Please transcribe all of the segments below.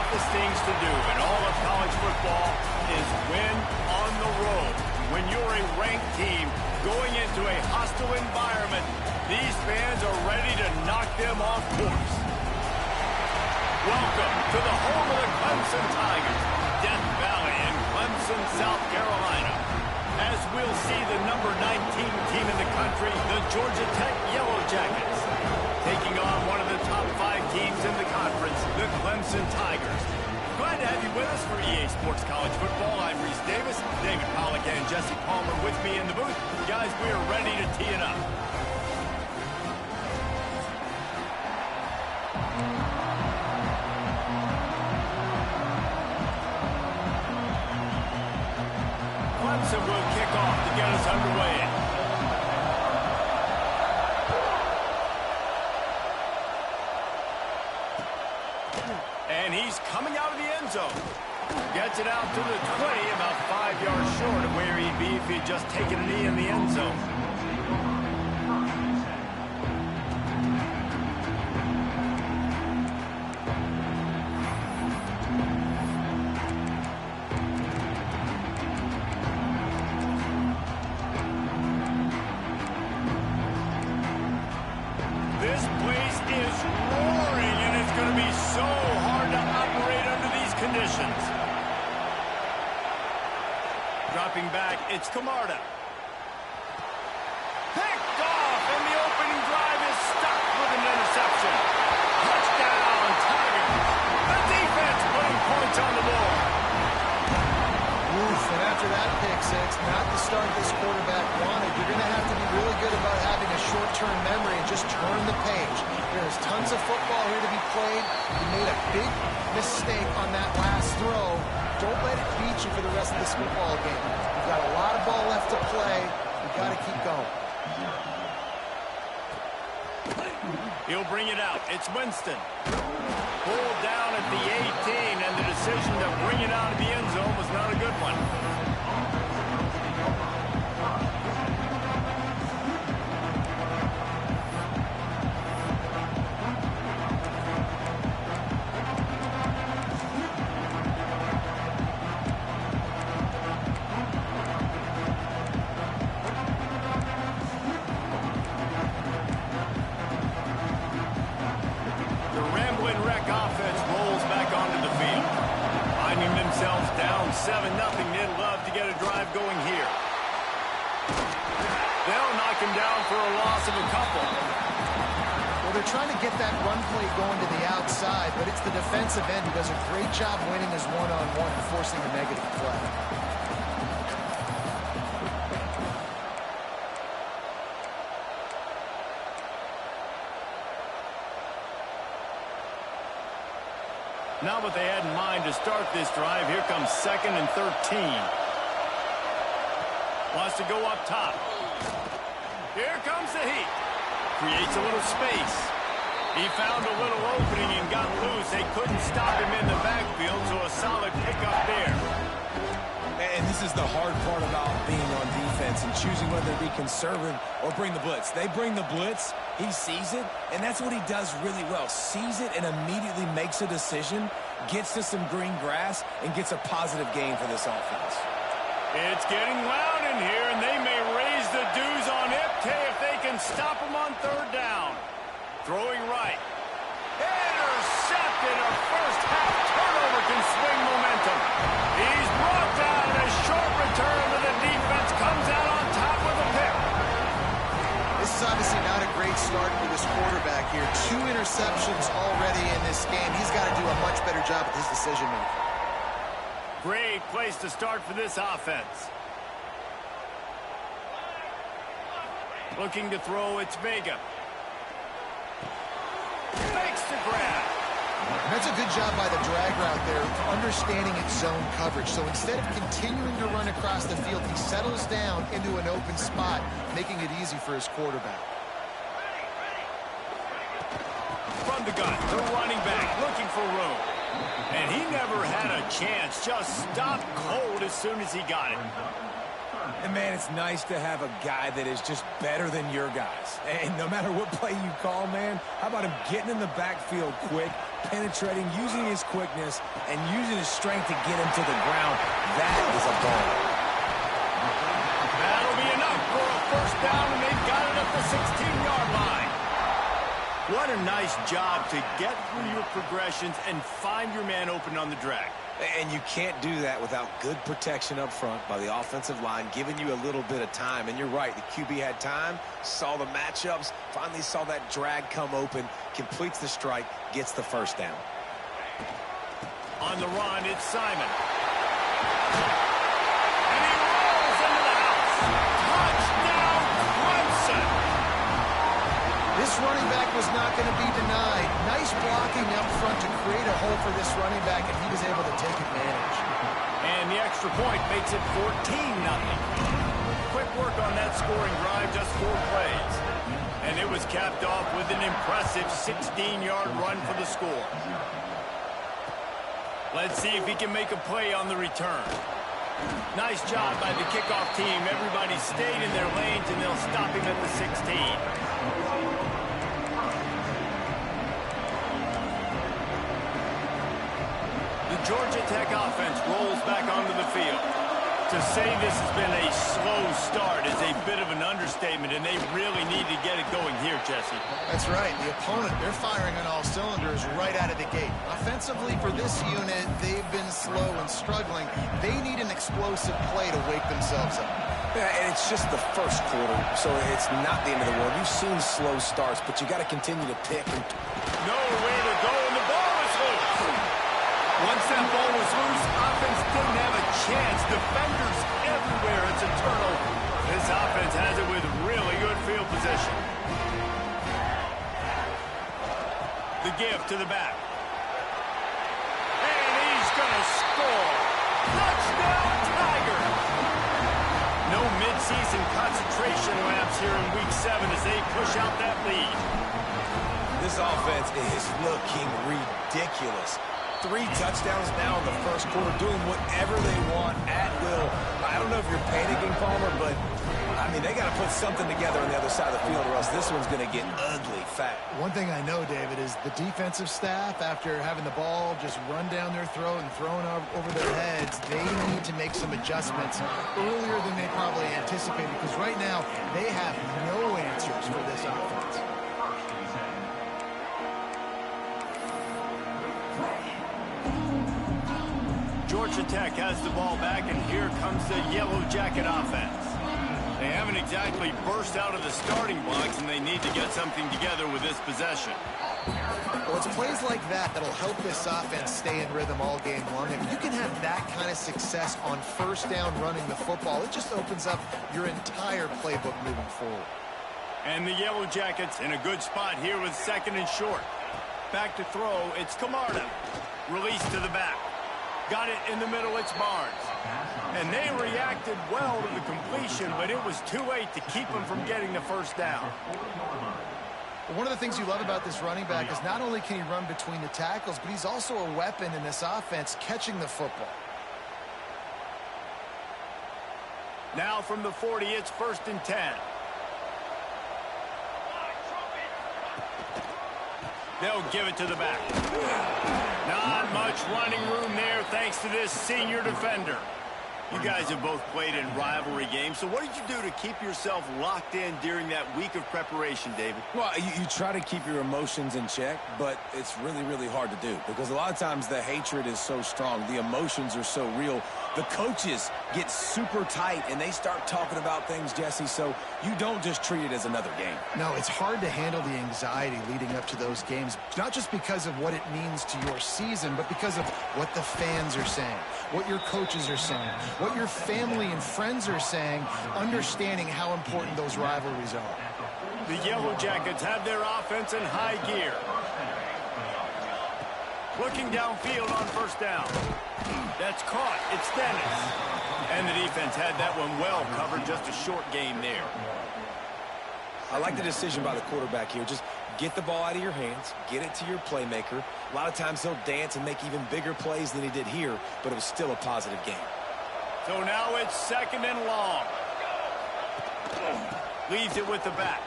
toughest things to do in all of college football is win on the road. When you're a ranked team going into a hostile environment, these fans are ready to knock them off course. Welcome to the home of the Clemson Tigers, Death Valley in Clemson, South Carolina. As we'll see the number 19 team in the country, the Georgia Tech Yellow Jackets, taking on one of the top 5 teams in the conference, the Clemson Tigers. Glad to have you with us for EA Sports College Football. I'm Reese Davis, David Pollack and Jesse Palmer with me in the booth. Guys, we are ready to tee it up. Clemson will kick off to get us underway. And he's coming out of the end zone. Gets it out to the 20, about 5 yards short of where he'd be if he'd just taken a knee in the end zone. This place is roaring, and it's going to be so hard to operate under these conditions. Dropping back, it's Camarda. Picked off, and the opening drive is stopped with an interception. Touchdown, Tigers. The defense putting points on the board. Oof, and after that pick six, not the start this quarterback wanted. You're going to have to be really good about having a short-term memory and just turn the page. There's tons of football here to be played. You made a big mistake on that last throw. Don't let it beat you for the rest of this football game. You've got a lot of ball left to play. You've got to keep going. He'll bring it out. It's Winston. Pulled down at the 18, and the decision to bring it out of the end zone was not a good one. Themselves down 7-0. They'd love to get a drive going here. They'll knock him down for a loss of a couple. Well, they're trying to get that run play going to the outside, but it's the defensive end who does a great job winning his one-on-one and forcing a negative play. Not what they had in mind to start this drive. Here comes 2nd and 13. Wants to go up top. Here comes the heat. Creates a little space. He found a little opening and got loose. They couldn't stop him in the backfield, so a solid pickup there. And this is the hard part about being on defense and choosing whether to be conservative or bring the blitz. They bring the blitz, he sees it, and that's what he does really well. Sees it and immediately makes a decision, gets to some green grass, and gets a positive gain for this offense. It's getting loud in here, and they may raise the dues on Ipke if they can stop him on 3rd down. Throwing right. Intercepted. A first-half turnover can swing momentum. He's brought down. A short return to the defense comes out on top with a pick. This is obviously not a great start for this quarterback here. 2 interceptions already in this game. He's got to do a much better job with his decision-making. Great place to start for this offense. Looking to throw, it's Vega. Makes the grab. And that's a good job by the drag route there, understanding its zone coverage. So instead of continuing to run across the field, he settles down into an open spot, making it easy for his quarterback. From the gun, the running back looking for room. And he never had a chance, just stopped cold as soon as he got it. And, man, it's nice to have a guy that is just better than your guys. And no matter what play you call, man, how about him getting in the backfield quick, penetrating, using his quickness, and using his strength to get him to the ground? That is a ball. That'll be enough for a first down, and they've got it at the 16-yard line. What a nice job to get through your progressions and find your man open on the drag. And you can't do that without good protection up front by the offensive line, giving you a little bit of time. And you're right, the QB had time, saw the matchups, finally saw that drag come open, completes the strike, gets the first down. On the run, it's Simon. And he rolls into the house. Touchdown, Clemson. This running back was not going to be denied. Nice blocking up front to create a hole for this running back, and he was able to take advantage. And the extra point makes it 14-0. Quick work on that scoring drive, just 4 plays. And it was capped off with an impressive 16-yard run for the score. Let's see if he can make a play on the return. Nice job by the kickoff team. Everybody stayed in their lanes, and they'll stop him at the 16. The Georgia Tech offense rolls back onto the field. To say this has been a slow start is a bit of an understatement, and they really need to get it going here, Jesse. That's right. The opponent, they're firing on all cylinders right out of the gate. Offensively, for this unit, they've been slow and struggling. They need an explosive play to wake themselves up. Yeah, and it's just the first quarter, so it's not the end of the world. You've seen slow starts, but you got to continue to pick. Nowhere to go, and the ball is loose. Once that ball was loose, offense didn't have a chance. Defenders everywhere. It's a turnover. This offense has it with really good field position. The give to the back. And he's going to score. Touchdown, Tigers. No midseason concentration laps here in Week 7 as they push out that lead. This offense is looking ridiculous. 3 touchdowns now in the first quarter, doing whatever they want at will. I don't know if you're panicking, Palmer, but, I mean, they got to put something together on the other side of the field, or else this one's going to get ugly fast. One thing I know, David, is the defensive staff, after having the ball just run down their throat and thrown over their heads, they need to make some adjustments earlier than they probably anticipated, because right now they have no answers for this offense. Georgia Tech has the ball back, and here comes the Yellow Jacket offense. They haven't exactly burst out of the starting blocks, and they need to get something together with this possession. Well, it's plays like that that'll help this offense stay in rhythm all game long. If you can have that kind of success on first down running the football, it just opens up your entire playbook moving forward. And the Yellow Jackets in a good spot here with 2nd and short. Back to throw, it's Camarda. Release to the back. Got it in the middle, it's Barnes. And they reacted well to the completion, but it was too late to keep them from getting the first down. One of the things you love about this running back is not only can he run between the tackles, but he's also a weapon in this offense catching the football. Now from the 40, it's 1st and 10. They'll give it to the back. Not much running room there thanks to this senior defender. You guys have both played in rivalry games, so what did you do to keep yourself locked in during that week of preparation, David? Well, you try to keep your emotions in check, but it's really, really hard to do because a lot of times the hatred is so strong. The emotions are so real. The coaches get super tight, and they start talking about things, Jesse, so you don't just treat it as another game. No, it's hard to handle the anxiety leading up to those games, not just because of what it means to your season, but because of what the fans are saying, what your coaches are saying, what your family and friends are saying, understanding how important those rivalries are. The Yellow Jackets have their offense in high gear. Looking downfield on first down. That's caught. It's Dennis. And the defense had that one well covered. Just a short game there. I like the decision by the quarterback here. Just get the ball out of your hands, get it to your playmaker. A lot of times he'll dance and make even bigger plays than he did here, but it was still a positive game. So now it's 2nd and long. Leaves it with the back.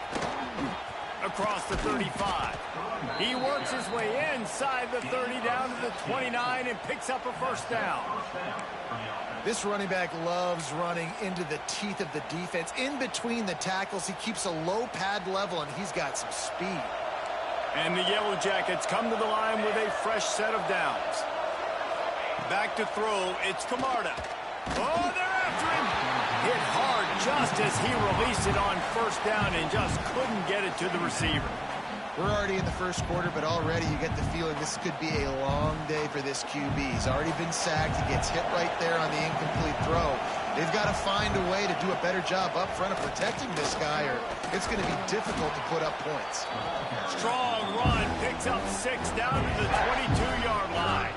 Across the 35. He works his way inside the 30 down to the 29 and picks up a 1st down. This running back loves running into the teeth of the defense. In between the tackles, he keeps a low pad level, and he's got some speed. And the Yellow Jackets come to the line with a fresh set of downs. Back to throw, it's Camarda. Oh, they're after him. Hit hard just as he released it on 1st down and just couldn't get it to the receiver. We're already in the 1st quarter, but already you get the feeling this could be a long day for this QB. He's already been sacked. He gets hit right there on the incomplete throw. They've got to find a way to do a better job up front of protecting this guy, or it's going to be difficult to put up points. Strong run, picks up 6 down to the 22-yard line.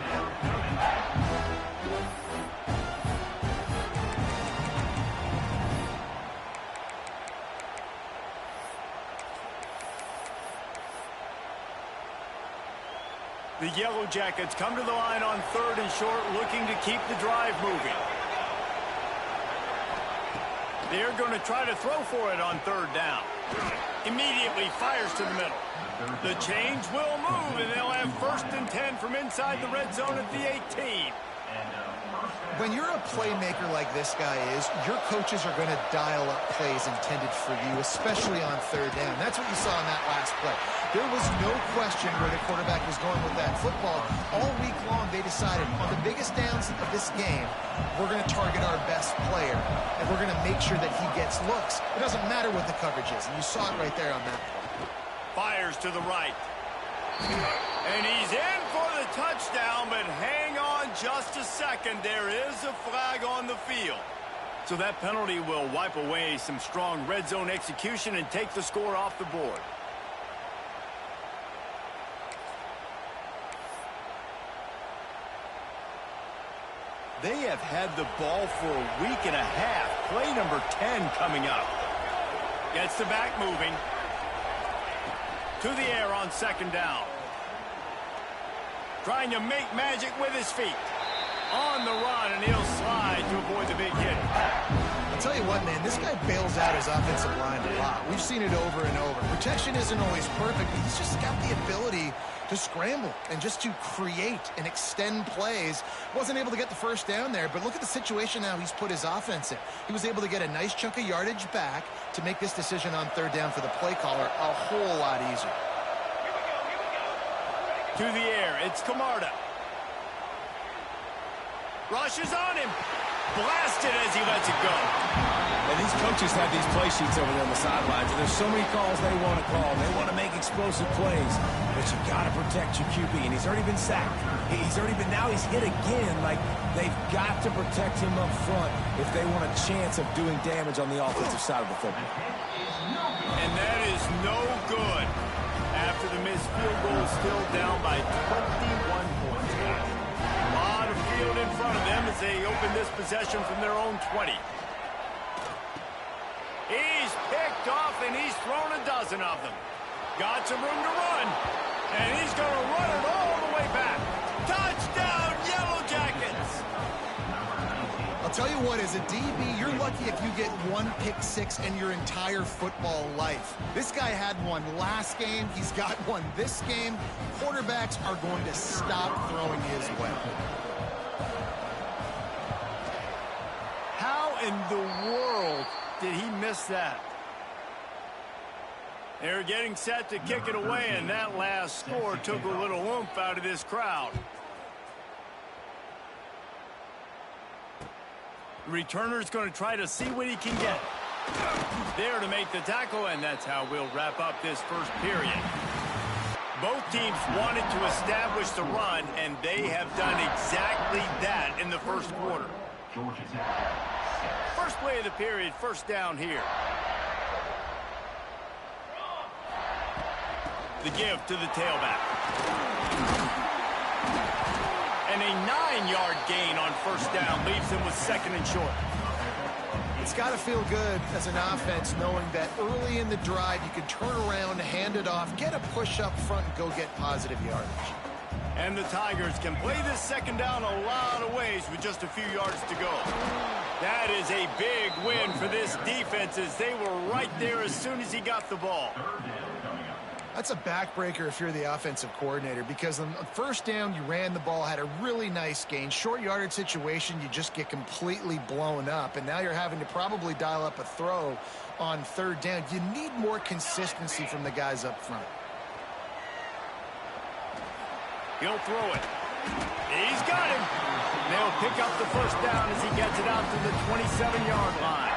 The Yellow Jackets come to the line on 3rd and short, looking to keep the drive moving. They're going to try to throw for it on 3rd down. Immediately fires to the middle. The change will move, and they'll have 1st and 10 from inside the red zone at the 18. When you're a playmaker like this guy is, your coaches are going to dial up plays intended for you, especially on 3rd down. That's what you saw in that last play. There was no question where the quarterback was going with that football. All week long, they decided on the biggest downs of this game, we're going to target our best player, and we're going to make sure that he gets looks. It doesn't matter what the coverage is, and you saw it right there on that play. Fires to the right. And he's in for the touchdown, but hang on just a second. There is a flag on the field. So that penalty will wipe away some strong red zone execution and take the score off the board. They have had the ball for a week and a half. Play number 10 coming up. Gets the back moving. To the air on 2nd down. Trying to make magic with his feet. On the run, and he'll slide to avoid the big hit. I'll tell you what, man, this guy bails out his offensive line a lot. We've seen it over and over. Protection isn't always perfect, but he's just got the ability to scramble and just to create and extend plays. Wasn't able to get the 1st down there, but look at the situation now he's put his offense in. He was able to get a nice chunk of yardage back to make this decision on 3rd down for the play caller a whole lot easier. To the air, it's Camarda. Rushes on him. Blasted as he lets it go. And these coaches have these play sheets over there on the sidelines, and there's so many calls they want to call. They want to make explosive plays, but you got to protect your QB, and he's already been sacked. Now he's hit again. Like, they've got to protect him up front if they want a chance of doing damage on the offensive side of the football. And that is no good. After the missed field goal, still down by 21 points. A lot of field in front of them as they open this possession from their own 20. He's picked off, and he's thrown a dozen of them. Got some room to run, and he's going to run it all the way back. Touchdown, Yellow Jackets! I'll tell you what, as a DB, you're lucky if you get 1 pick 6 in your entire football life. This guy had one last game. He's got one this game. Quarterbacks are going to stop throwing his way. How in the world did he miss that? They're getting set to kick it away, and that last score took a little oomph out of this crowd. The returner's going to try to see what he can get. There to make the tackle, and that's how we'll wrap up this 1st period. Both teams wanted to establish the run, and they have done exactly that in the 1st quarter. First play of the period, 1st down here. The give to the tailback. And a 9-yard gain on 1st down leaves them with 2nd and short. It's got to feel good as an offense knowing that early in the drive you can turn around, hand it off, get a push up front, and go get positive yardage. And the Tigers can play this 2nd down a lot of ways with just a few yards to go. That is a big win for this defense as they were right there as soon as he got the ball. That's a backbreaker if you're the offensive coordinator, because on first down, you ran the ball, had a really nice gain. Short yardage situation, you just get completely blown up, and now you're having to probably dial up a throw on third down. You need more consistency from the guys up front. He'll throw it. He's got him. They'll pick up the first down as he gets it out to the 27-yard line.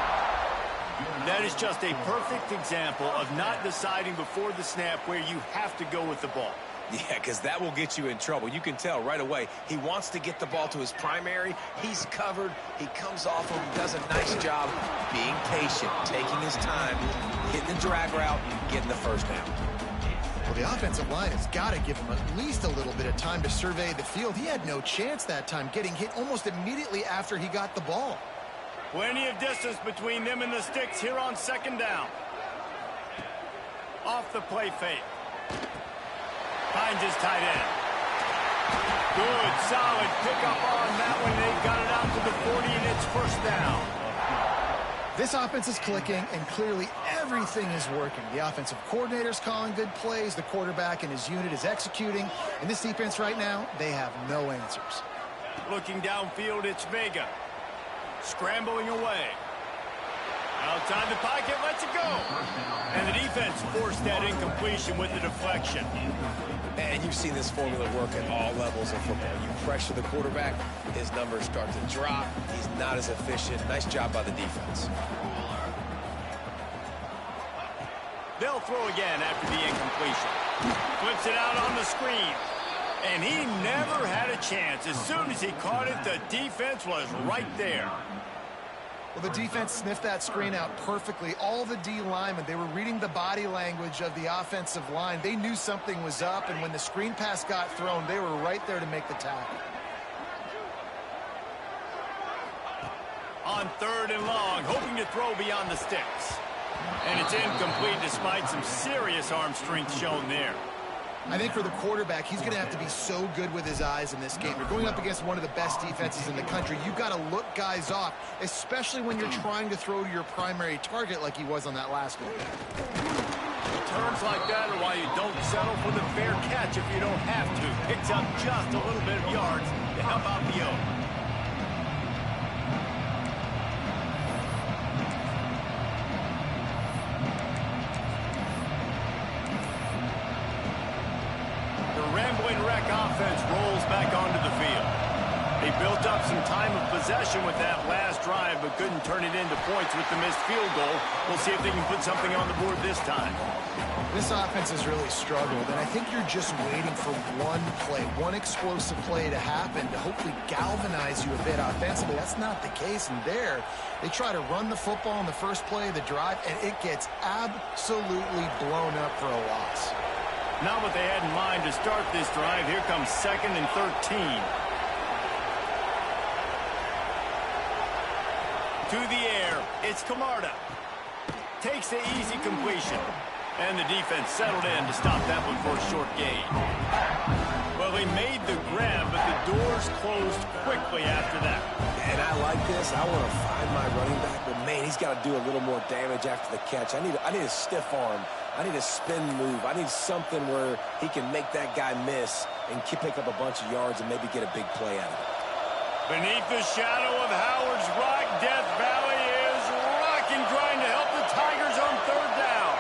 That is just a perfect example of not deciding before the snap where you have to go with the ball. Yeah, because that will get you in trouble. You can tell right away he wants to get the ball to his primary. He's covered. He comes off him, does a nice job being patient, taking his time, hitting the drag route, getting the first down. Well, the offensive line has got to give him at least a little bit of time to survey the field. He had no chance that time, getting hit almost immediately after he got the ball. Plenty of distance between them and the sticks here on second down. Off the play fake. Finds his tight end. Good, solid pickup on that one. They've got it out to the 40, and it's first down. This offense is clicking, and clearly everything is working. The offensive coordinator's calling good plays. The quarterback and his unit is executing. And this defense right now, they have no answers. Looking downfield, it's Vega. Scrambling away. Outside the pocket, lets it go. And the defense forced that incompletion with the deflection. And you've seen this formula work at all levels of football. You pressure the quarterback, his numbers start to drop. He's not as efficient. Nice job by the defense. They'll throw again after the incompletion. Flips it out on the screen. And he never had a chance. As soon as he caught it, the defense was right there. Well, the defense sniffed that screen out perfectly. All the D linemen, they were reading the body language of the offensive line. They knew something was up, and when the screen pass got thrown, they were right there to make the tackle. On third and long, hoping to throw beyond the sticks. And it's incomplete despite some serious arm strength shown there. I think for the quarterback, he's going to have to be so good with his eyes in this game. You're going up against one of the best defenses in the country. You've got to look guys off, especially when you're trying to throw to your primary target like he was on that last one. Turns like that are why you don't settle for the fair catch if you don't have to. Picks up just a little bit of yards to help out the O. Offense rolls back onto the field. They built up some time of possession with that last drive, but couldn't turn it into points with the missed field goal. We'll see if they can put something on the board this time. This offense has really struggled, and I think you're just waiting for one play, one explosive play to happen to hopefully galvanize you a bit offensively. That's not the case, and there, they try to run the football on the first play of the drive, and it gets absolutely blown up for a loss. Not what they had in mind to start this drive. Here comes 2nd and 13. To the air, it's Camarda. Takes the easy completion. And the defense settled in to stop that one for a short gain. Well, they made the grab, but the doors closed quickly after that. And I like this. I want to find my running back, but man, he's got to do a little more damage after the catch. I need a stiff arm. I need a spin move. I need something where he can make that guy miss and pick up a bunch of yards and maybe get a big play out of it. Beneath the shadow of Howard's Rock, Death Valley is rocking, trying to help the Tigers on third down.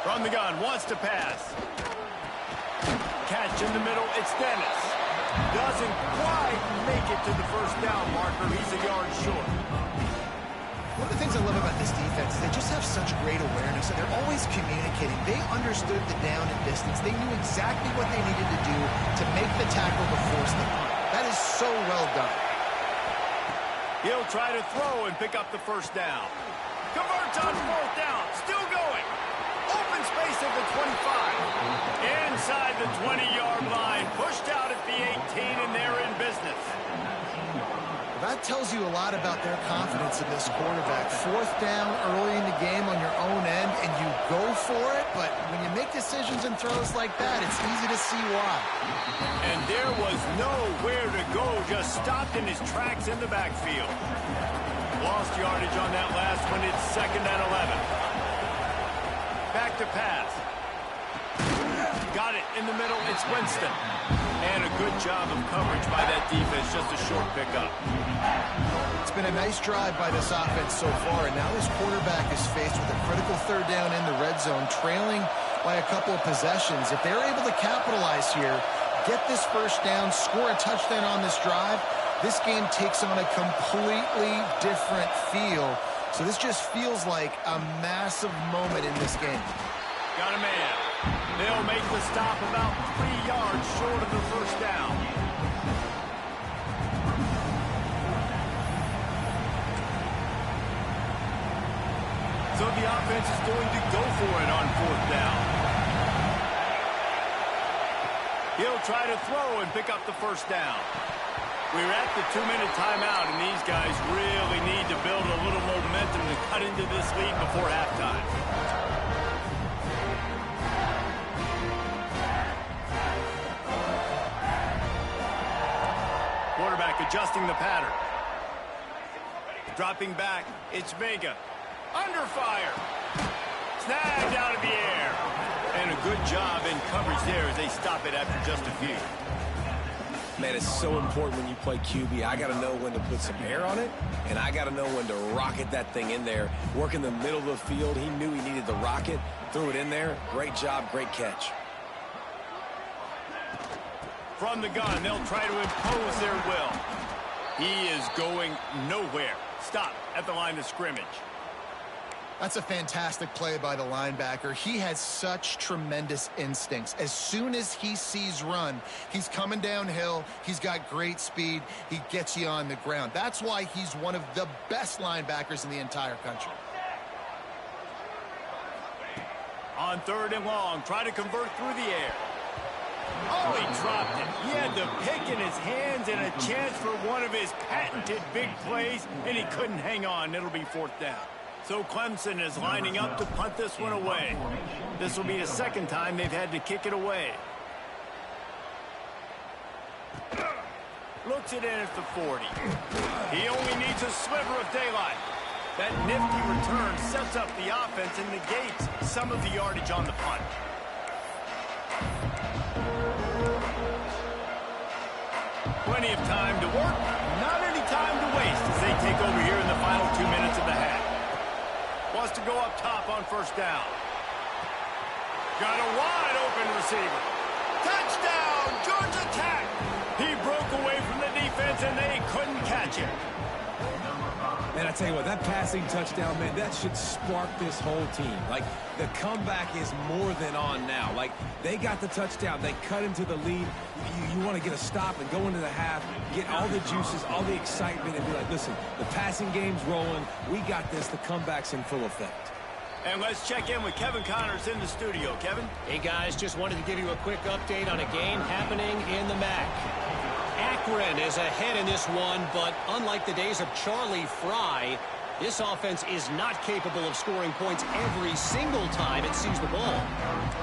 From the gun, wants to pass. Catch in the middle, it's Dennis. Doesn't quite make it to the first down marker. He's a yard short. One of the things I love about this defense is they just have such great awareness, and they're always communicating. They understood the down and distance. They knew exactly what they needed to do to make the tackle to force the punt. That is so well done. He'll try to throw and pick up the first down. Converts on fourth down. Still going. Open space at the 25. Inside the 20-yard line. Pushed out at the 18, and they're in business. That tells you a lot about their confidence in this quarterback. Fourth down early in the game on your own end, and you go for it, but when you make decisions and throws like that, it's easy to see why. And there was nowhere to go, just stopped in his tracks in the backfield. Lost yardage on that last one. It's 2nd and 11. Back to pass. Got it in the middle. It's Winston. And a good job of coverage by that defense. Just a short pickup. It's been a nice drive by this offense so far, and now this quarterback is faced with a critical third down in the red zone, trailing by a couple of possessions. If they're able to capitalize here, get this first down, score a touchdown on this drive, this game takes on a completely different feel. So this just feels like a massive moment in this game. Got a man. They'll make the stop about 3 yards short of the first down. So the offense is going to go for it on 4th down. He'll try to throw and pick up the first down. We're at the 2-minute timeout, and these guys really need to build a little momentum to cut into this lead before halftime. Quarterback adjusting the pattern. Dropping back, it's Vega. Under fire. Snagged out of the air. And a good job in coverage there as they stop it after just a few. Man, it's so important when you play QB. I got to know when to put some air on it, and I got to know when to rocket that thing in there. Work in the middle of the field. He knew he needed the rocket, threw it in there. Great job, great catch. From the gun, they'll try to impose their will. He is going nowhere. Stop at the line of scrimmage. That's a fantastic play by the linebacker. He has such tremendous instincts. As soon as he sees run, he's coming downhill. He's got great speed. He gets you on the ground. That's why he's one of the best linebackers in the entire country. On 3rd and long, try to convert through the air. Oh, he dropped it. He had the pick in his hands and a chance for one of his patented big plays, and he couldn't hang on. It'll be 4th down. So Clemson is lining up to punt this one away. This will be the 2nd time they've had to kick it away. Looks it in at the 40. He only needs a sliver of daylight. That nifty return sets up the offense and negates some of the yardage on the punt. Plenty of time to work, not any time to waste as they take over here in the final 2 minutes of the half. Wants to go up top on 1st down. Got a wide open receiver. Touchdown, Georgia Tech. He broke away from the defense and they couldn't catch him. And I tell you what, that passing touchdown, man, that should spark this whole team. Like, the comeback is more than on now. Like, they got the touchdown. They cut into the lead. You want to get a stop and go into the half, get all the juices, all the excitement, and be like, listen, the passing game's rolling. We got this. The comeback's in full effect. And let's check in with Kevin Connors in the studio. Kevin? Hey, guys, just wanted to give you a quick update on a game happening in the MAC. Akron is ahead in this one, but unlike the days of Charlie Fry, this offense is not capable of scoring points every single time it sees the ball.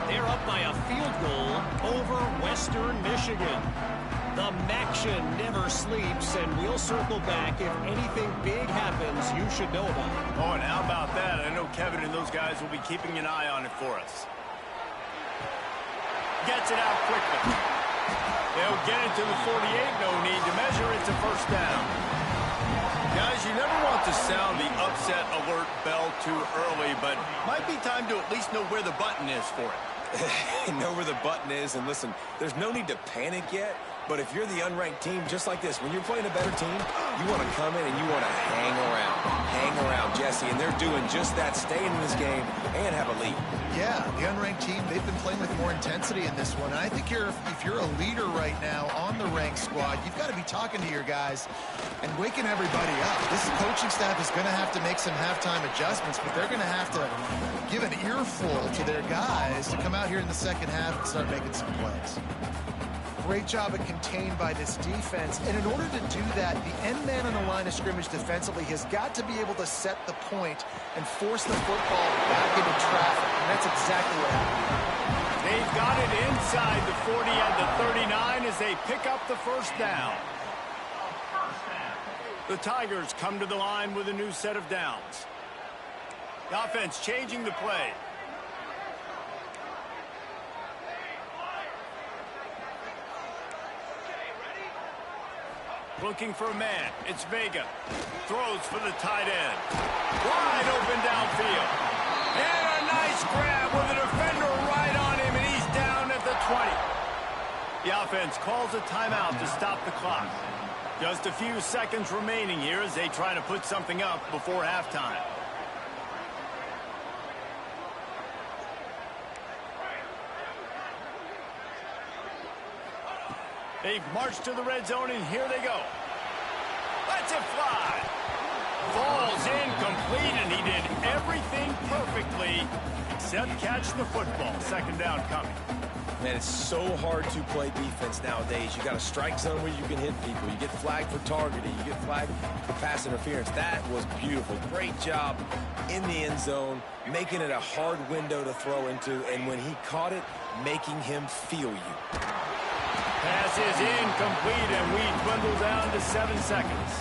They're up by a field goal over Western Michigan. The MACtion never sleeps, and we'll circle back if anything big happens you should know about. Oh, and how about that? I know Kevin and those guys will be keeping an eye on it for us. Gets it out quickly. They'll get it to the 48. No need to measure. It's a 1st down. Guys, you never want to sound the upset alert bell too early, but might be time to at least know where the button is for it. Know where the button is, and listen, there's no need to panic yet. But if you're the unranked team, just like this, when you're playing a better team, you want to come in and you want to hang around, Jesse. And they're doing just that, staying in this game and have a lead. Yeah, the unranked team, they've been playing with more intensity in this one. And I think if you're a leader right now on the ranked squad, you've got to be talking to your guys and waking everybody up. This coaching staff is going to have to make some halftime adjustments, but they're going to have to give an earful to their guys to come out here in the 2nd half and start making some plays. great job of contained by this defense. And in order to do that, the end man on the line of scrimmage defensively has got to be able to set the point and force the football back into traffic. And that's exactly what happened. They've got it inside the 40 and the 39 as they pick up the first down. The Tigers come to the line with a new set of downs. The offense changing the play. Looking for a man. It's Vega. Throws for the tight end. Wide open downfield. And a nice grab with a defender right on him, and he's down at the 20. The offense calls a timeout to stop the clock. Just a few seconds remaining here as they try to put something up before halftime. They've marched to the red zone, and here they go. Let's it fly. Falls incomplete, and he did everything perfectly except catch the football. Second down coming. Man, it's so hard to play defense nowadays. You got a strike zone where you can hit people. You get flagged for targeting. You get flagged for pass interference. That was beautiful. Great job in the end zone, making it a hard window to throw into, and when he caught it, making him feel you. Pass is incomplete, and we dwindle down to 7 seconds.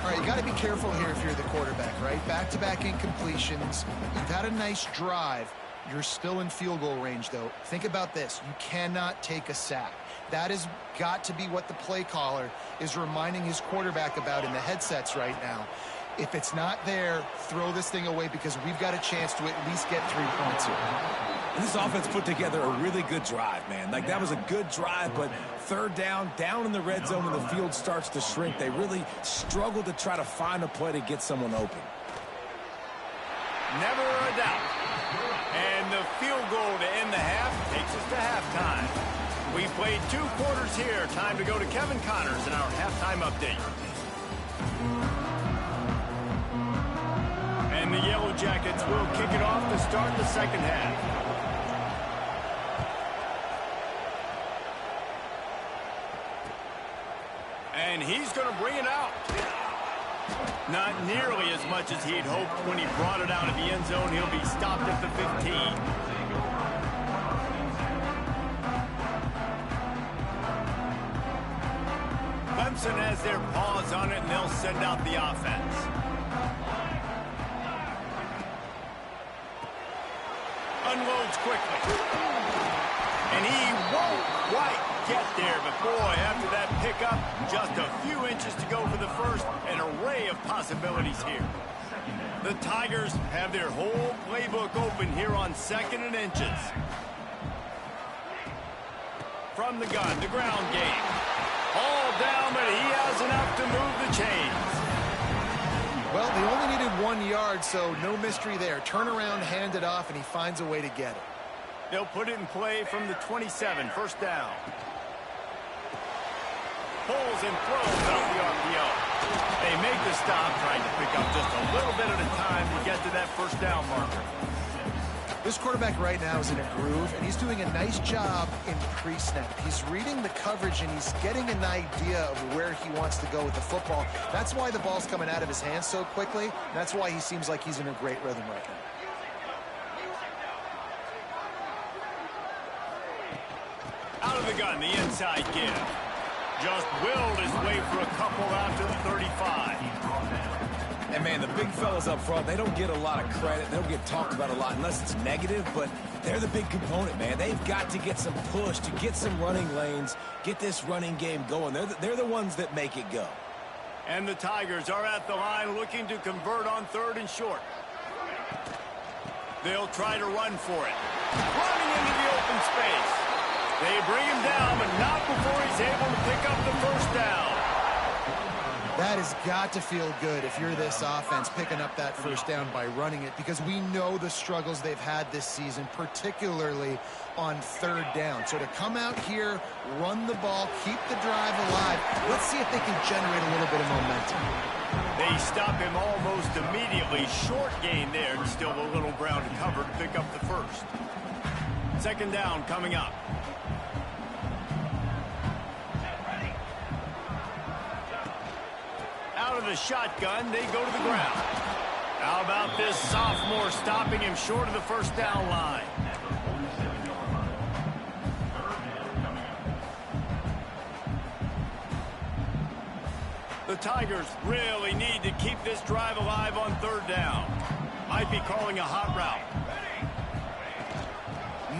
All right, you got to be careful here if you're the quarterback, right? Back-to-back incompletions. You've had a nice drive. You're still in field goal range, though. Think about this. You cannot take a sack. That has got to be what the play caller is reminding his quarterback about in the headsets right now. If it's not there, throw this thing away because we've got a chance to at least get 3 points here. And this offense put together a really good drive, man. Like, that was a good drive, but third down in the red zone when the field starts to shrink, they really struggled to try to find a play to get someone open. Never a doubt. And the field goal to end the half takes us to halftime. We played 2 quarters here. Time to go to Kevin Connors in our halftime update. And the Yellow Jackets will kick it off to start the second half. And he's going to bring it out. Not nearly as much as he'd hoped when he brought it out of the end zone. He'll be stopped at the 15. Clemson has their paws on it, and they'll send out the offense. Unloads quickly. And he won't quite get there, but boy, after that pickup, just a few inches to go for the first. An array of possibilities here. The Tigers have their whole playbook open here on 2nd and inches. From the gun, the ground game. All down, but he has enough to move the chains. Well, they only needed 1 yard, so no mystery there. Turn around, hand it off, and he finds a way to get it. They'll put it in play from the 27, first down. Pulls and throws off the RPO. They make the stop, trying to pick up just a little bit at a time to get to that first down marker. This quarterback right now is in a groove, and he's doing a nice job in pre-snap. He's reading the coverage, and he's getting an idea of where he wants to go with the football. That's why the ball's coming out of his hands so quickly. That's why he seems like he's in a great rhythm right now. Out of the gun, the inside give. Just willed his way for a couple out to the 35. And, man, the big fellas up front, they don't get a lot of credit. They don't get talked about a lot unless it's negative, but they're the big component, man. They've got to get some push, to get some running lanes, get this running game going. They're the ones that make it go. And the Tigers are at the line looking to convert on 3rd and short. They'll try to run for it. Running into the open space. They bring him down, but not before he's able to pick up the first down. That has got to feel good if you're this offense, picking up that first down by running it, because we know the struggles they've had this season, particularly on 3rd down. So to come out here, run the ball, keep the drive alive, let's see if they can generate a little bit of momentum. They stop him almost immediately. Short gain there, and still a little ground to cover to pick up the first. 2nd down coming up. out of the shotgun. They go to the ground. How about this sophomore stopping him short of the first down line? The Tigers really need to keep this drive alive on third down. Might be calling a hot route.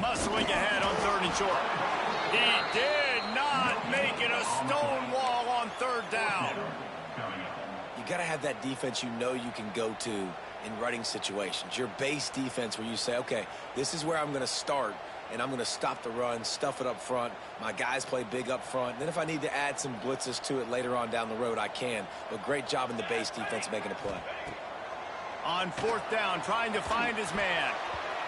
Muscling ahead on third and short. He did not make it a stone wall on third down. You got to have that defense you know you can go to in running situations. Your base defense where you say, okay, this is where I'm going to start, and I'm going to stop the run, stuff it up front. My guys play big up front. And then if I need to add some blitzes to it later on down the road, I can. But great job in the base defense making a play. On fourth down, trying to find his man.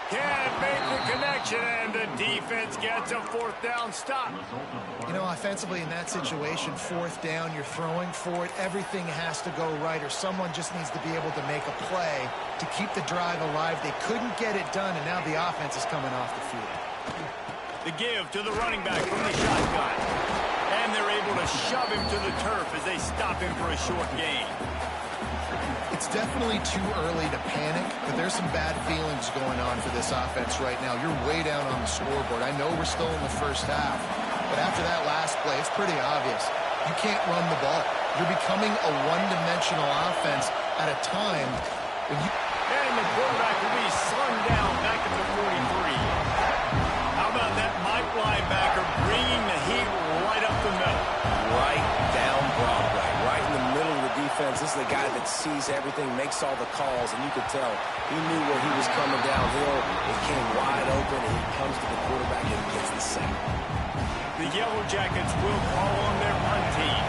Can't make the connection, and the defense gets a fourth down stop. You know, offensively in that situation, fourth down, you're throwing for it. Everything has to go right, or someone just needs to be able to make a play to keep the drive alive. They couldn't get it done, and now the offense is coming off the field. The give to the running back from the shotgun. And they're able to shove him to the turf as they stop him for a short gain. It's definitely too early to panic, but there's some bad feelings going on for this offense right now. You're way down on the scoreboard. I know we're still in the first half, but after that last play, it's pretty obvious. You can't run the ball. You're becoming a one-dimensional offense at a time when you... And the quarterback will be slung down back at the 43. How about that Mike linebacker bringing the heat right up the middle? Right down Broadway, right in the middle of the defense. This is the guy that sees everything, makes all the calls, and you could tell he knew where he was coming downhill. It came wide open, and he comes to the quarterback and gets the sack. The Yellow Jackets will call on their punt team.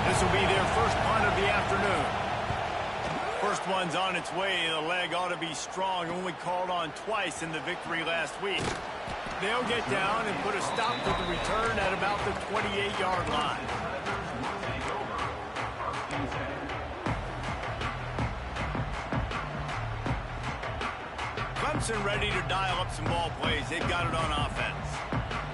This will be their first punt of the afternoon. First one's on its way. The leg ought to be strong. Only called on twice in the victory last week. They'll get down and put a stop to the return at about the 28-yard line. Clemson ready to dial up some ball plays. They've got it on offense.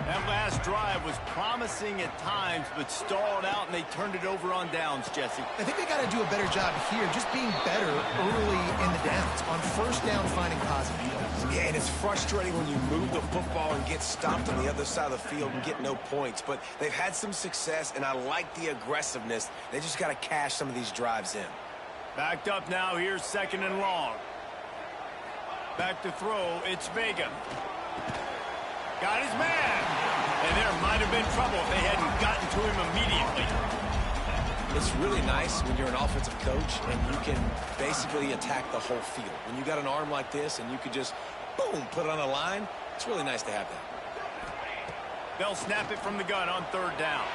That last drive was promising at times, but stalled out, and they turned it over on downs, Jesse. I think they got to do a better job here, just being better early in the downs. On first down, finding positive plays. Yeah, and it's frustrating when you move the football and get stopped on the other side of the field and get no points. But they've had some success, and I like the aggressiveness. They just got to cash some of these drives in. Backed up now. Here's second and long. Back to throw. It's Vega. Got his man. And there might have been trouble if they hadn't gotten to him immediately. It's really nice when you're an offensive coach and you can basically attack the whole field. When you got an arm like this and you could just, boom, put it on a line, it's really nice to have that. They'll snap it from the gun on third down.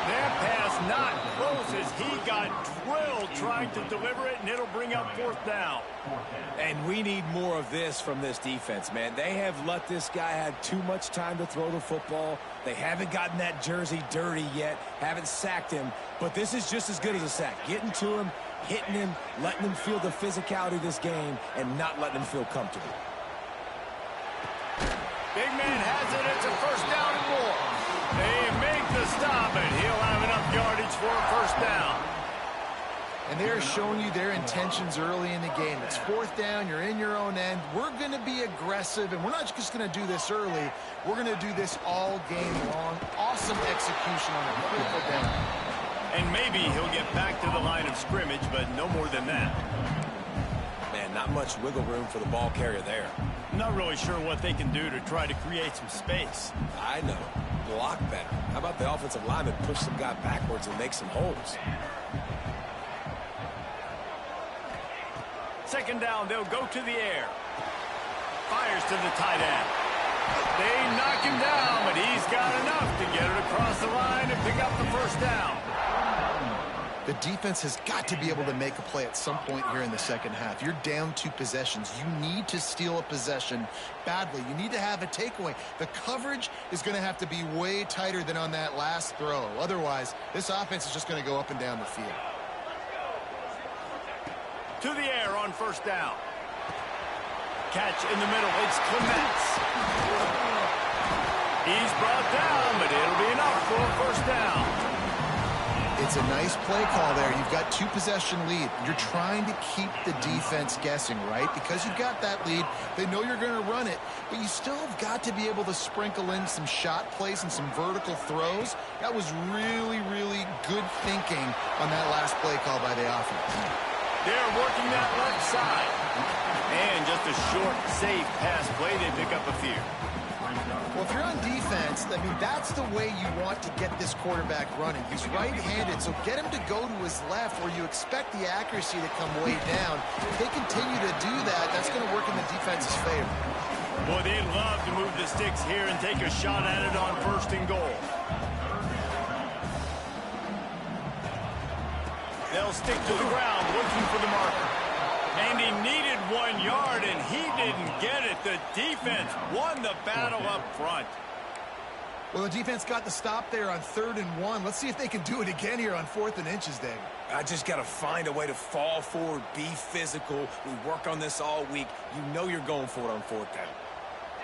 That pass not close as he got drilled trying to deliver it, and it'll bring up fourth down. And we need more of this from this defense, man. They have let this guy have too much time to throw the football. They haven't gotten that jersey dirty yet, haven't sacked him, but this is just as good as a sack. Getting to him, hitting him, letting him feel the physicality of this game, and not letting him feel comfortable. Big man has it. It's a first down and more. They make the stop, and he'll have enough yardage for a first down. And they're showing you their intentions early in the game. It's fourth down. You're in your own end. We're going to be aggressive, and we're not just going to do this early. We're going to do this all game long. Awesome execution on a critical down. And maybe he'll get back to the line of scrimmage, but no more than that. Man, not much wiggle room for the ball carrier there. Not really sure what they can do to try to create some space. I know. Block better. How about the offensive lineman push some guy backwards and make some holes? Second down, they'll go to the air. Fires to the tight end. They knock him down, but he's got enough to get it across the line and pick up the first down. The defense has got to be able to make a play at some point here in the second half. You're down 2 possessions. You need to steal a possession badly. You need to have a takeaway. The coverage is going to have to be way tighter than on that last throw. Otherwise, this offense is just going to go up and down the field. To the air on first down. Catch in the middle. It's Clemson. He's brought down, but it'll be enough for a first down. It's a nice play call there. You've got 2-possession lead. You're trying to keep the defense guessing, right? Because you've got that lead, they know you're going to run it, but you still have got to be able to sprinkle in some shot plays and some vertical throws. That was really, really good thinking on that last play call by the offense. They're working that left side. And just a short, safe pass play. They pick up a few. Well, if you're on defense, I mean, that's the way you want to get this quarterback running. He's right-handed, so get him to go to his left where you expect the accuracy to come way down. If they continue to do that, that's going to work in the defense's favor. Boy, they'd love to move the sticks here and take a shot at it on 1st and goal. They'll stick to the ground looking for the marker. And he needed 1 yard, and he didn't get it. The defense won the battle up front. Well, the defense got the stop there on 3rd and 1. Let's see if they can do it again here on 4th and inches, David. I just got to find a way to fall forward, be physical. We work on this all week. You know you're going for it on 4th down.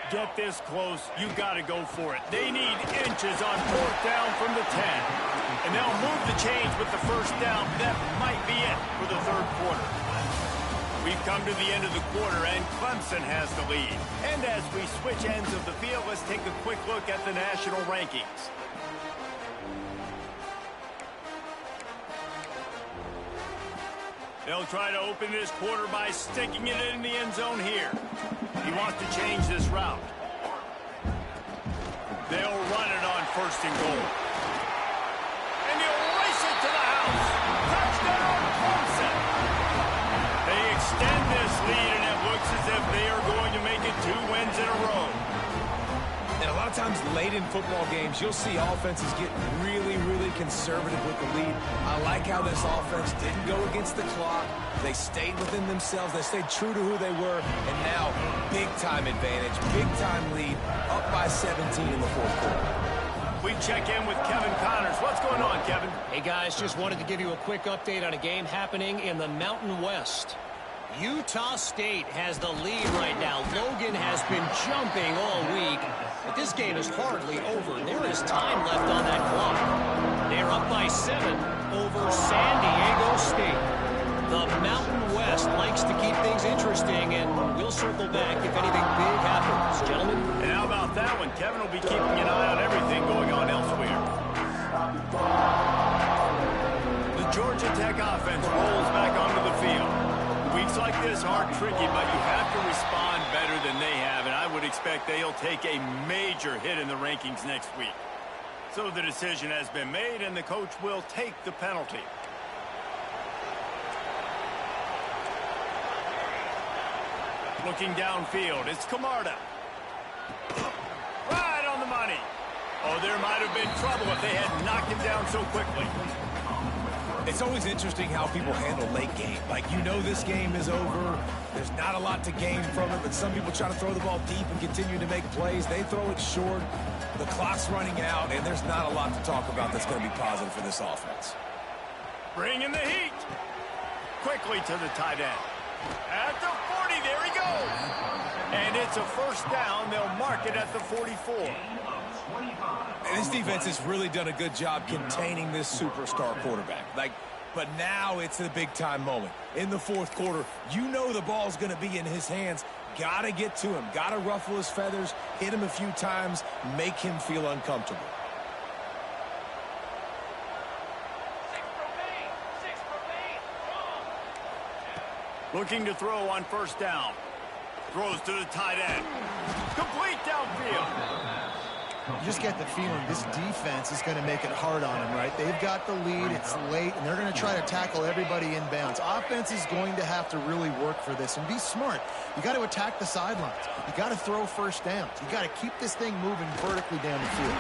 Get this close, you got to go for it. They need inches on 4th down from the 10. And they'll move the chains with the 1st down. That might be it for the 3rd quarter. We've come to the end of the quarter, and Clemson has the lead. And as we switch ends of the field, let's take a quick look at the national rankings. They'll try to open this quarter by sticking it in the end zone here. He wants to change this route. They'll run it on 1st and goal. And he'll race it to the house. Touchdown, Clemson. They extend this lead, and it looks as if they are going to make it 2 wins in a row. And a lot of times late in football games, you'll see offenses get really, really conservative with the lead. I like how this offense didn't go against the clock. They stayed within themselves. They stayed true to who they were. And now, big-time advantage, big-time lead, up by 17 in the 4th quarter. We check in with Kevin Connors. What's going on, Kevin? Hey, guys, just wanted to give you a quick update on a game happening in the Mountain West. Utah State has the lead right now. Logan has been jumping all week, but this game is hardly over. There is time left on that clock. They're up by 7 over San Diego State. The Mountain West likes to keep things interesting, and we'll circle back if anything big happens. Gentlemen? And how about that one? Kevin will be keeping an eye on everything going on elsewhere. The Georgia Tech offense rolls back onto the field. Weeks like this are tricky, but you have to respond better than they have, and I would expect they'll take a major hit in the rankings next week. So the decision has been made, and the coach will take the penalty. Looking downfield, it's Camarda. Right on the money. Oh, there might have been trouble if they had knocked him down so quickly. It's always interesting how people handle late game. Like, you know this game is over. There's not a lot to gain from it, but some people try to throw the ball deep and continue to make plays. They throw it short. The clock's running out, and there's not a lot to talk about that's going to be positive for this offense. Bringing the heat. Quickly to the tight end. At the 40, there he goes. And it's a 1st down. They'll mark it at the 44. And this defense has really done a good job containing this superstar quarterback. But now it's the big-time moment. In the 4th quarter, you know the ball's going to be in his hands. Got to get to him. Got to ruffle his feathers, hit him a few times, make him feel uncomfortable. Looking to throw on 1st down. Throws to the tight end. Complete downfield. You just get the feeling this defense is going to make it hard on them, right? They've got the lead, it's late, and they're going to try to tackle everybody inbounds. Offense is going to have to really work for this and be smart. You got to attack the sidelines. You got to throw 1st downs. You got to keep this thing moving vertically down the field.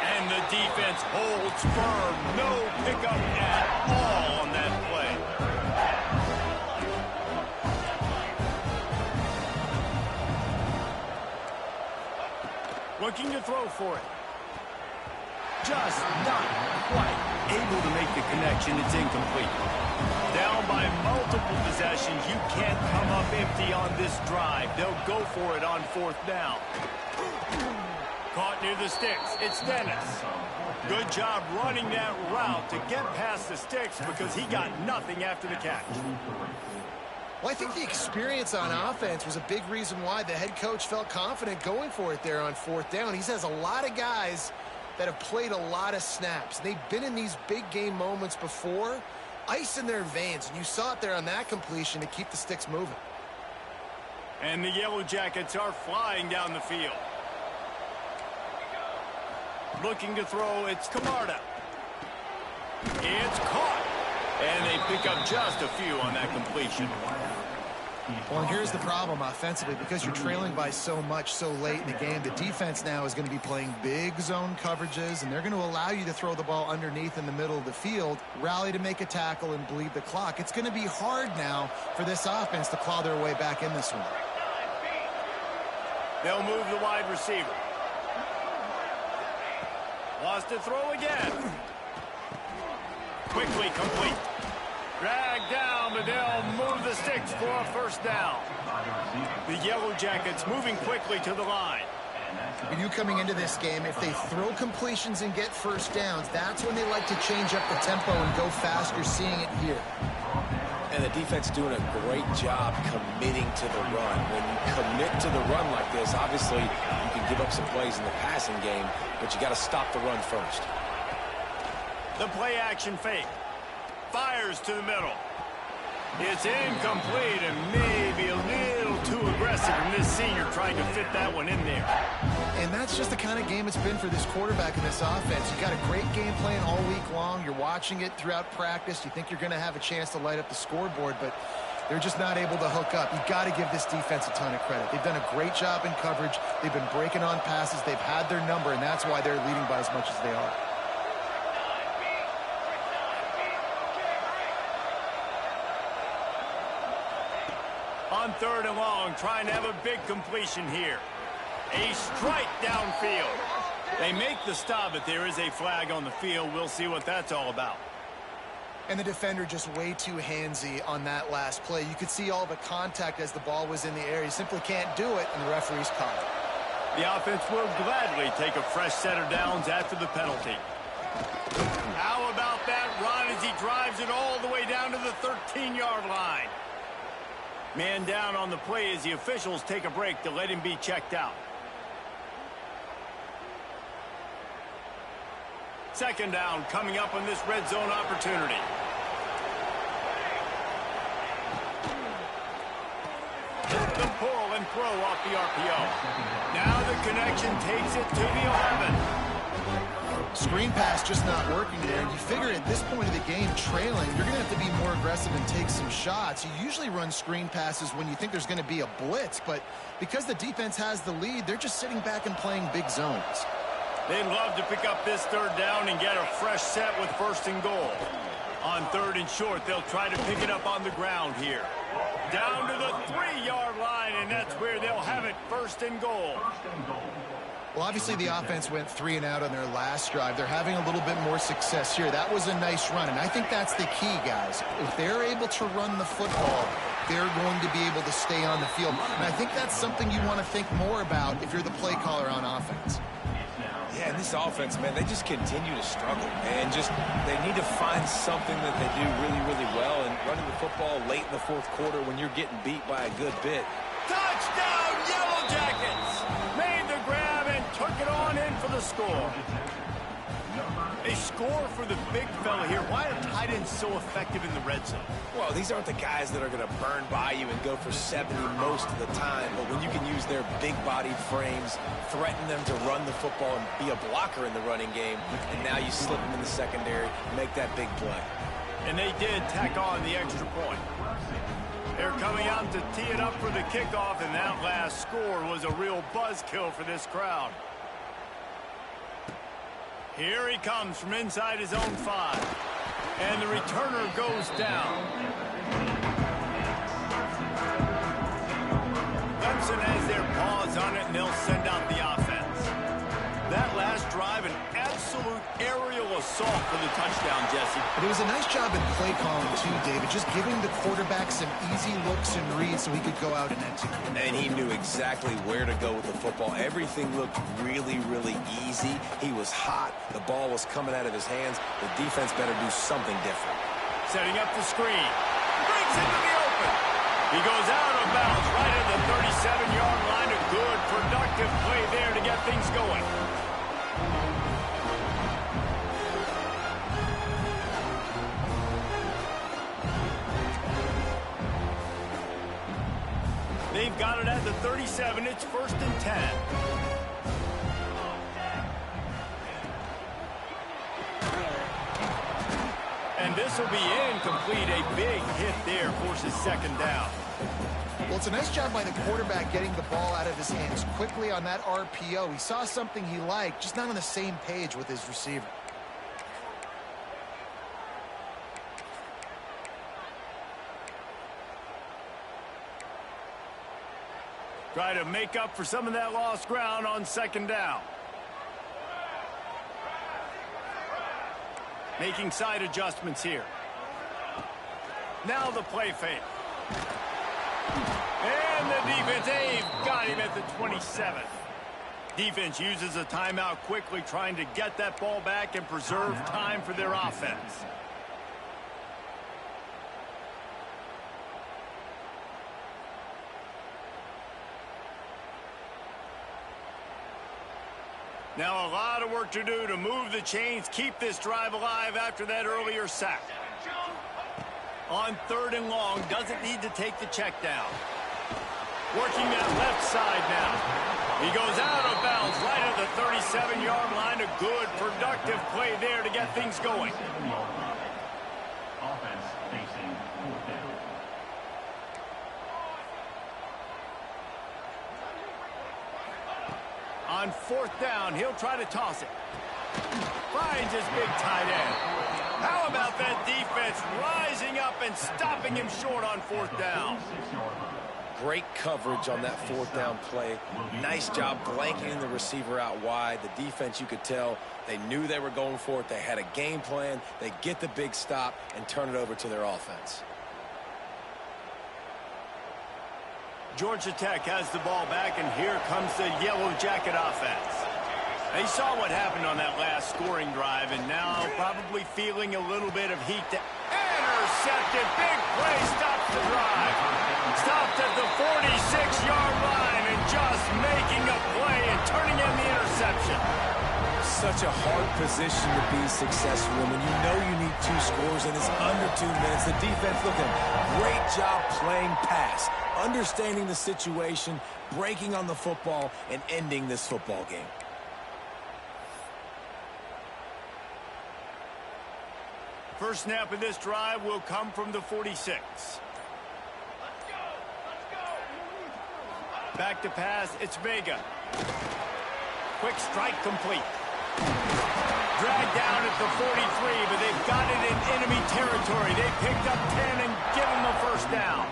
And the defense holds firm. No pickup at all on that play. Looking to throw for it. Just not quite able to make the connection. It's incomplete. Down by multiple possessions. You can't come up empty on this drive. They'll go for it on 4th down. Caught near the sticks. It's Dennis. Good job running that route to get past the sticks because he got nothing after the catch. Well, I think the experience on offense was a big reason why the head coach felt confident going for it there on 4th down. He has a lot of guys that have played a lot of snaps. They've been in these big game moments before, ice in their veins, and you saw it there on that completion to keep the sticks moving. And the Yellow Jackets are flying down the field. Looking to throw, it's Camarda. It's caught. And they pick up just a few on that completion. Well, and here's the problem offensively. Because you're trailing by so much so late in the game, the defense now is going to be playing big zone coverages, and they're going to allow you to throw the ball underneath in the middle of the field, rally to make a tackle, and bleed the clock. It's going to be hard now for this offense to claw their way back in this one. They'll move the wide receiver. Wants to throw again. Quickly complete. Drag down, but they'll move the sticks for a 1st down. The Yellow Jackets moving quickly to the line. And you coming into this game, if they throw completions and get 1st downs, that's when they like to change up the tempo and go fast. You're seeing it here. And the defense doing a great job committing to the run. When you commit to the run like this, obviously you can give up some plays in the passing game, but you got to stop the run first. The play action fake. Fires to the middle. It's incomplete and maybe a little too aggressive, and this senior trying to fit that one in there. And that's just the kind of game it's been for this quarterback in this offense. You got a great game plan all week long. You're watching it throughout practice. You think you're going to have a chance to light up the scoreboard, but they're just not able to hook up. You've got to give this defense a ton of credit. They've done a great job in coverage. They've been breaking on passes. They've had their number, and that's why they're leading by as much as they are. On 3rd and long, trying to have a big completion here. A strike downfield. They make the stop, but there is a flag on the field. We'll see what that's all about. And the defender just way too handsy on that last play. You could see all the contact as the ball was in the air. You simply can't do it, and the referee's caught it. The offense will gladly take a fresh set of downs after the penalty. How about that run as he drives it all the way down to the 13-yard line? Man down on the play as the officials take a break to let him be checked out. 2nd down coming up on this red zone opportunity. The pull and throw off the RPO. Now the connection takes it to the 11. Screen pass just not working there. And you figure at this point of the game, trailing, you're going to have to be more aggressive and take some shots. You usually run screen passes when you think there's going to be a blitz, but because the defense has the lead, they're just sitting back and playing big zones. They'd love to pick up this 3rd down and get a fresh set with 1st and goal. On 3rd and short, they'll try to pick it up on the ground here. Down to the 3-yard line, and that's where they'll have it, 1st and goal. Well, obviously the offense went 3 and out on their last drive. They're having a little bit more success here. That was a nice run, and I think that's the key, guys. If they're able to run the football, they're going to be able to stay on the field. And I think that's something you want to think more about if you're the play caller on offense. Yeah, and this offense, man, they just continue to struggle. And they need to find something that they do really, really well. And running the football late in the 4th quarter when you're getting beat by a good bit. Touchdown, Yellow Jackets! Made the grab and took it on in for the score. A score for the big fella here. Why are tight ends so effective in the red zone? Well, these aren't the guys that are going to burn by you and go for 70 most of the time. But when you can use their big-bodied frames, threaten them to run the football and be a blocker in the running game, and now you slip them in the secondary, make that big play. And they did tack on the extra point. They're coming out to tee it up for the kickoff, and that last score was a real buzzkill for this crowd. Here he comes from inside his own 5. And the returner goes down. Clemson has their paws on it, and they'll send out the offense. That last drive, an absolute aerial assault salt for the touchdown, Jesse. But it was a nice job in play calling, too, David, just giving the quarterback some easy looks and reads so he could go out and execute. And he knew exactly where to go with the football. Everything looked really, really easy. He was hot. The ball was coming out of his hands. The defense better do something different. Setting up the screen. Breaks into the open. He goes out of bounds right at the 37-yard line. A good, productive play there to get things going. They've got it at the 37. It's 1st and 10. And this will be incomplete. A big hit there forces 2nd down. Well, it's a nice job by the quarterback getting the ball out of his hands quickly on that RPO. He saw something he liked, just not on the same page with his receiver. Try to make up for some of that lost ground on 2nd down. Making side adjustments here. Now the play fake. And the defense, they've got him at the 27. Defense uses a timeout quickly, trying to get that ball back and preserve time for their offense. Now a lot of work to do to move the chains, keep this drive alive after that earlier sack. On 3rd and long, doesn't need to take the check down. Working that left side now. He goes out of bounds right at the 37-yard line. A good, productive play there to get things going. Offense facing 4th down. On 4th down, he'll try to toss it. Finds his big tight end. How about that defense rising up and stopping him short on 4th down? Great coverage on that 4th down play. Nice job blanketing the receiver out wide. The defense, you could tell, they knew they were going for it. They had a game plan. They get the big stop and turn it over to their offense. Georgia Tech has the ball back, and here comes the Yellow Jacket offense. They saw what happened on that last scoring drive, and now probably feeling a little bit of heat. Intercepted. Big play. Stops the drive. Stopped at the 46-yard line and just making a play and turning in the interception. Such a hard position to be successful in when you know you need 2 scores and it's under 2 minutes. The defense looking great job playing pass, understanding the situation, breaking on the football, and ending this football game. First snap of this drive will come from the 46. Back to pass, it's Vega. Quick strike complete. Dragged down at the 43, but they've got it in enemy territory. They picked up 10 and give them a 1st down.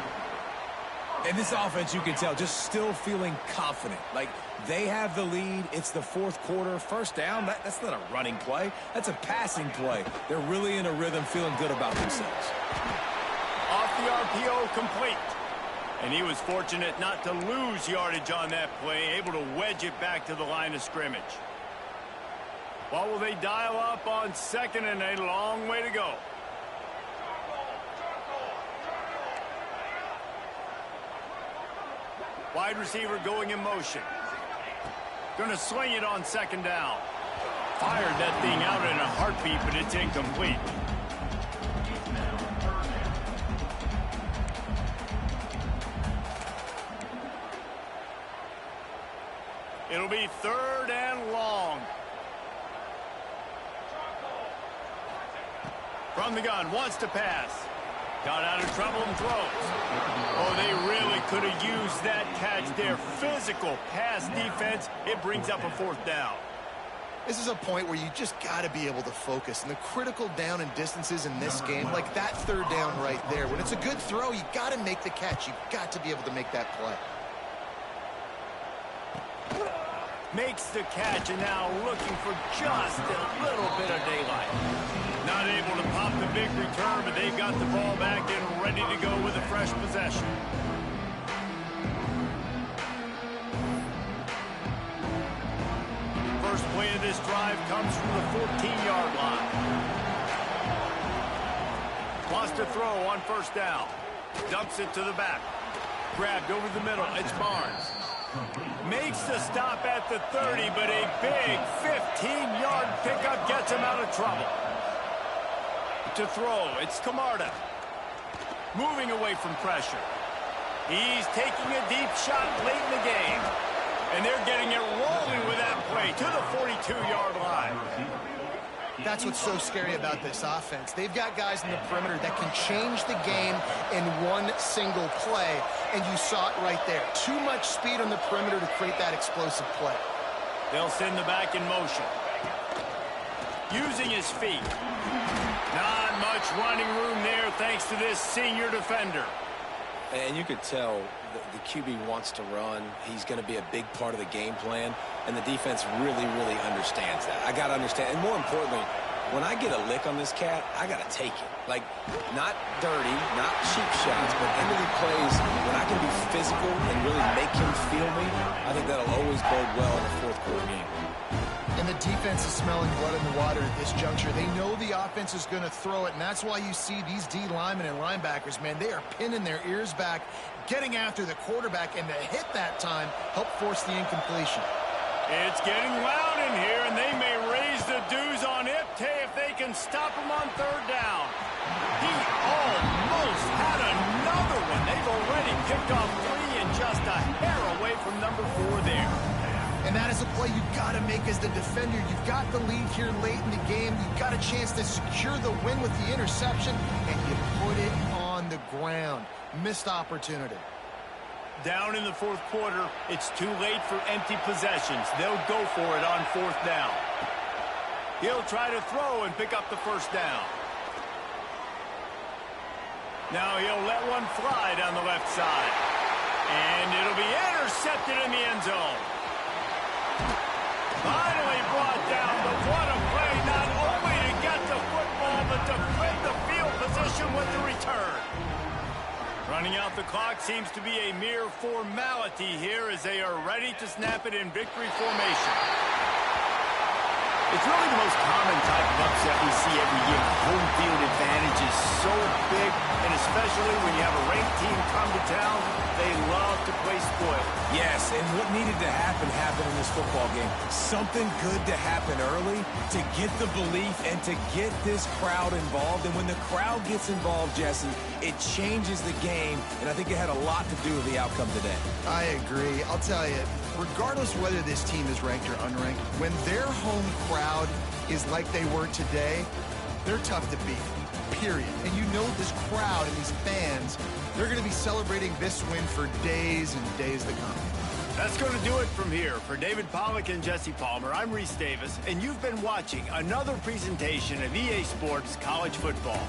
And this offense, you can tell, just still feeling confident. Like, they have the lead. It's the 4th quarter. 1st down, that's not a running play. That's a passing play. They're really in a rhythm, feeling good about themselves. Off the RPO, complete. And he was fortunate not to lose yardage on that play, able to wedge it back to the line of scrimmage. What will they dial up on 2nd and a long way to go? Wide receiver going in motion. Going to sling it on 2nd down. Fired that thing out in a heartbeat, but it's incomplete. It'll be 3rd and long. From the gun, wants to pass. Got out of trouble and throws. Oh, they really could have used that catch there. Physical pass defense. It brings up a 4th down. This is a point where you just got to be able to focus. And the critical down and distances in this game, like that 3rd down right there, when it's a good throw, you got to make the catch. You've got to be able to make that play. Makes the catch, and now looking for just a little bit of daylight. Not able to pop the big return, but they've got the ball back and ready to go with a fresh possession. First play of this drive comes from the 14-yard line. Lost a throw on first down. Dumps it to the back. Grabbed over the middle. It's Barnes. Makes the stop at the 30, but a big 15-yard pickup gets him out of trouble. To throw, it's Camarda. Moving away from pressure. He's taking a deep shot late in the game. And they're getting it rolling with that play to the 42-yard line. That's what's so scary about this offense. They've got guys in the perimeter that can change the game in one single play, and you saw it right there. Too much speed on the perimeter to create that explosive play. They'll send the back in motion. Using his feet. Not much running room there thanks to this senior defender. And you could tell the QB wants to run. He's going to be a big part of the game plan, and the defense really, really understands that. I got to understand, and more importantly, when I get a lick on this cat, I got to take it. Like, not dirty, not cheap shots, but into the plays, when I can be physical and really make him feel me, I think that'll always bode well in a fourth quarter game. And the defense is smelling blood in the water at this juncture. They know the offense is going to throw it, and that's why you see these D linemen and linebackers, man, they are pinning their ears back, getting after the quarterback, and the hit that time helped force the incompletion. It's getting loud in here, and they may raise the dues on Iptay if they can stop him on third down. He almost had another one. They've already picked off 3 and just a hair away from number 4 there. And that is a play you've got to make as the defender. You've got the lead here late in the game. You've got a chance to secure the win with the interception, and you put it on the ground. Missed opportunity. Down in the fourth quarter, it's too late for empty possessions. They'll go for it on fourth down. He'll try to throw and pick up the first down. Now he'll let one fly down the left side. And it'll be intercepted in the end zone. Finally brought down, but what a play, not only to get the football, but to flip the field position with the return. Running out the clock seems to be a mere formality here as they are ready to snap it in victory formation. It's really the most common type of upset we see every year. Home field advantage is so big, and especially when you have a ranked team come to town, they love to play spoil. Yes, and what needed to happen happened in this football game. Something good to happen early to get the belief and to get this crowd involved. And when the crowd gets involved, Jesse, it changes the game, and I think it had a lot to do with the outcome today. I agree. I'll tell you, regardless whether this team is ranked or unranked, when their home crowd is like they were today, they're tough to beat, period. And you know this crowd and these fans, they're going to be celebrating this win for days and days to come. That's going to do it from here. For David Pollack and Jesse Palmer, I'm Reese Davis, and you've been watching another presentation of EA Sports College Football.